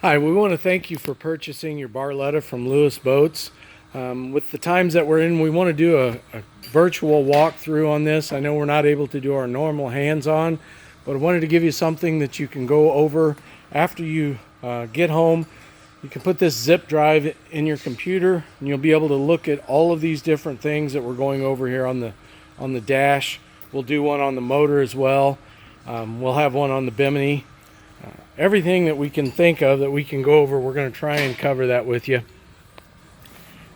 Hi, we want to thank you for purchasing your Barletta from Lewis Boats. With the times that we're in, we want to do a virtual walkthrough on this. I know we're not able to do our normal hands-on, but I wanted to give you something that you can go over after you get home. You can put this zip drive in your computer, and you'll be able to look at all of these different things that we're going over here on the dash. We'll do one on the motor as well. We'll have one on the bimini. Everything that we can think of that we can go over, we're going to try and cover that with you.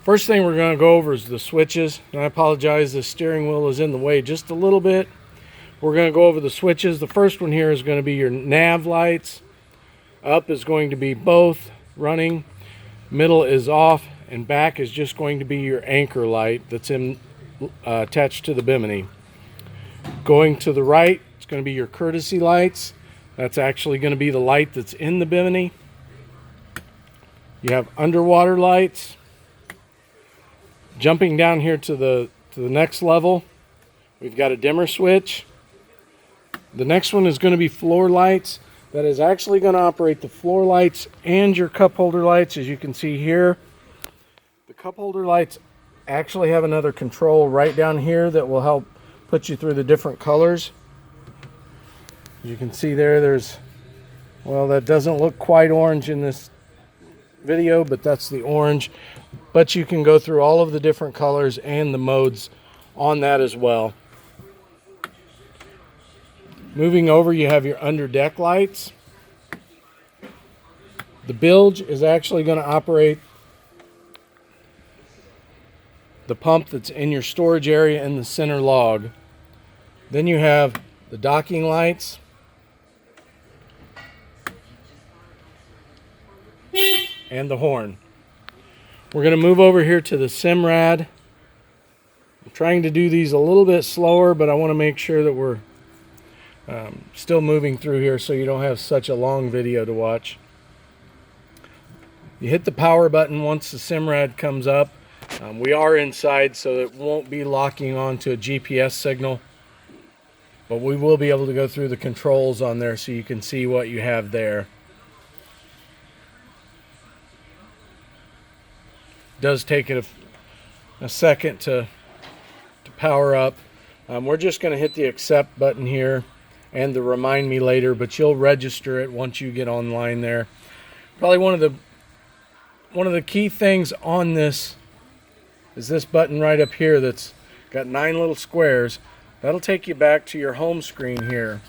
First thing we're going to go over is the switches. And I apologize, the steering wheel is in the way just a little bit. We're going to go over the switches. The first one here is going to be your nav lights. Up is going to be both running. Middle is off. And back is just going to be your anchor light that's attached to the bimini. Going to the right, it's going to be your courtesy lights. That's actually going to be the light that's in the bimini. You have underwater lights. Jumping down here to the next level, we've got a dimmer switch. The next one is going to be floor lights. That is actually going to operate the floor lights and your cup holder lights, as you can see here. The cup holder lights actually have another control right down here that will help put you through the different colors. You can see there's, well, that doesn't look quite orange in this video, but that's the orange. But you can go through all of the different colors and the modes on that as well. Moving over, you have your under deck lights. The bilge is actually going to operate the pump that's in your storage area in the center log. Then you have the docking lights. And the horn. We're going to move over here to the Simrad. I'm trying to do these a little bit slower, but I want to make sure that we're still moving through here so you don't have such a long video to watch. You hit the power button once the Simrad comes up. We are inside, so it won't be locking onto a GPS signal, but we will be able to go through the controls on there so you can see what you have there. Does take it a second to power up. We're just going to hit the accept button here and the remind me later, but you'll register it once you get online there. Probably one of the key things on this is this button right up here that's got 9 little squares. That'll take you back to your home screen here.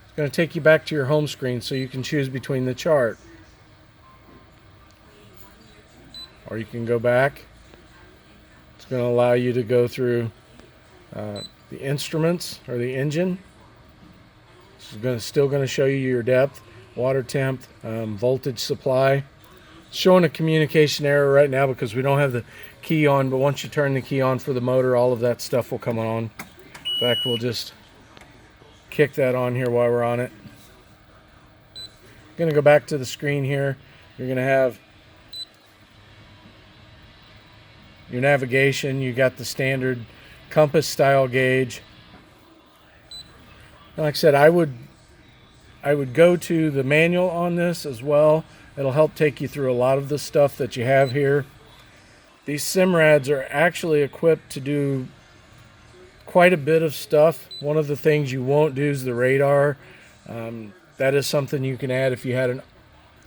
It's going to take you back to your home screen so you can choose between the chart. Or you can go back. It's going to allow you to go through the instruments or the engine. It's still going to show you your depth, water temp, voltage supply. It's showing a communication error right now because we don't have the key on, but once you turn the key on for the motor, all of that stuff will come on. In fact, we'll just kick that on here while we're on it. Going to go back to the screen here. You're going to have your navigation. You got the standard compass style gauge. Like I said, I would go to the manual on this as well. It'll help take you through a lot of the stuff that you have here. These Simrads are actually equipped to do quite a bit of stuff. One of the things you won't do is the radar. That is something you can add if you had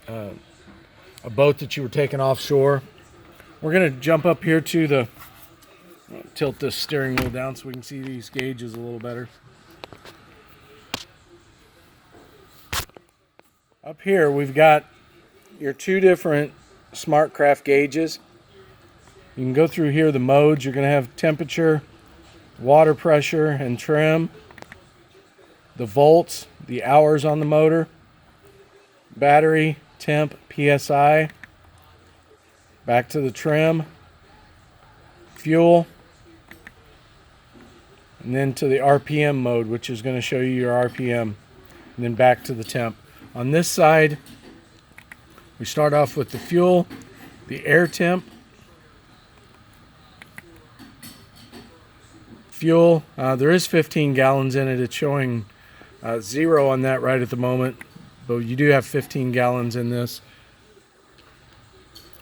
a boat that you were taking offshore. We're going to jump up here to the, tilt this steering wheel down so we can see these gauges a little better. Up here we've got your 2 different SmartCraft gauges. You can go through here the modes. You're going to have temperature, water pressure, and trim. The volts, the hours on the motor, battery, temp, PSI. Back to the trim, fuel, and then to the RPM mode, which is going to show you your RPM, and then back to the temp. On this side, we start off with the fuel, the air temp, fuel. There is 15 gallons in it. It's showing 0 on that right at the moment. but you do have 15 gallons in this.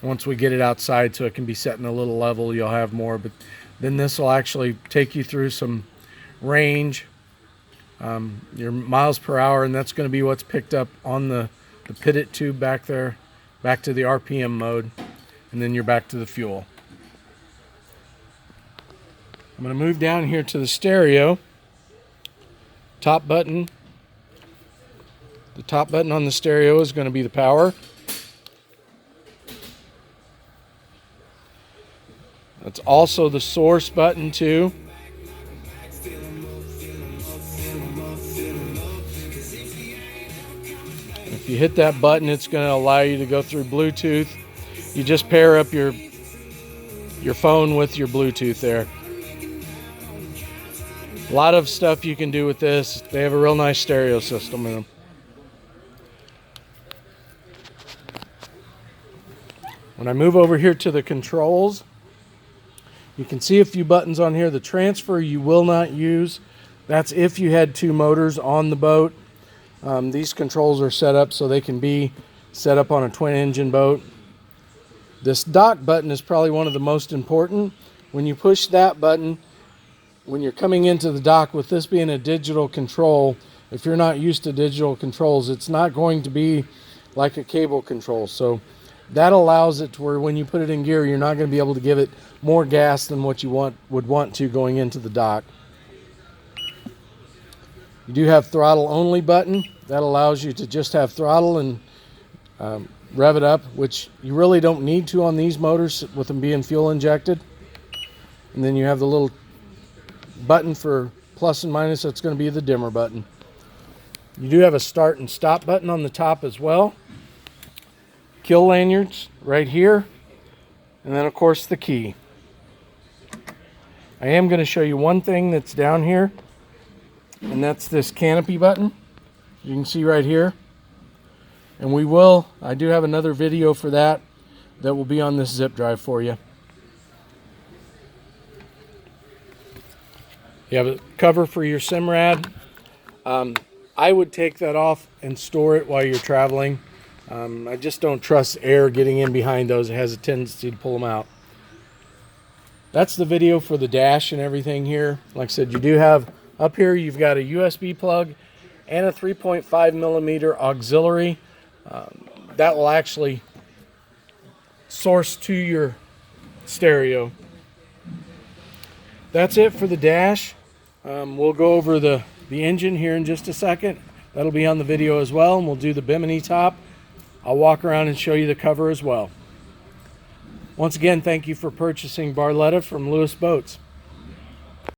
Once we get it outside so it can be set in a little level, you'll have more, but then this will actually take you through some range, your miles per hour, and that's going to be what's picked up on the pitted tube back there, back to the RPM mode, and then you're back to the fuel. I'm going to move down here to the stereo. Top button. The top button on the stereo is going to be the power. That's also the source button too. If you hit that button, it's going to allow you to go through Bluetooth. You just pair up your phone with your Bluetooth there. A lot of stuff you can do with this. They have a real nice stereo system in them. When I move over here to the controls, you can see a few buttons on here. The transfer you will not use. That's if you had two motors on the boat. These controls are set up so they can be set up on a twin engine boat. This dock button is probably one of the most important. When you push that button, when you're coming into the dock, with this being a digital control, if you're not used to digital controls, it's not going to be like a cable control. So that allows it to where when you put it in gear, you're not going to be able to give it more gas than what you would want to going into the dock. You do have throttle only button. That allows you to just have throttle and rev it up, which you really don't need to on these motors with them being fuel injected. And then you have the little button for plus and minus. That's going to be the dimmer button. You do have a start and stop button on the top as well. Kill lanyards right here, and then of course the key. I am going to show you one thing that's down here, and that's this canopy button. You can see right here, and I do have another video for that will be on this zip drive for you. You have a cover for your Simrad. I would take that off and store it while you're traveling. I just don't trust air getting in behind those. It has a tendency to pull them out. That's the video for the dash and everything here. Like I said, you do have up here, you've got a USB plug and a 3.5 millimeter auxiliary. That will actually source to your stereo. That's it for the dash. We'll go over the engine here in just a second. That'll be on the video as well, and we'll do the bimini top. I'll walk around and show you the cover as well. Once again, thank you for purchasing Barletta from Lewis Boats.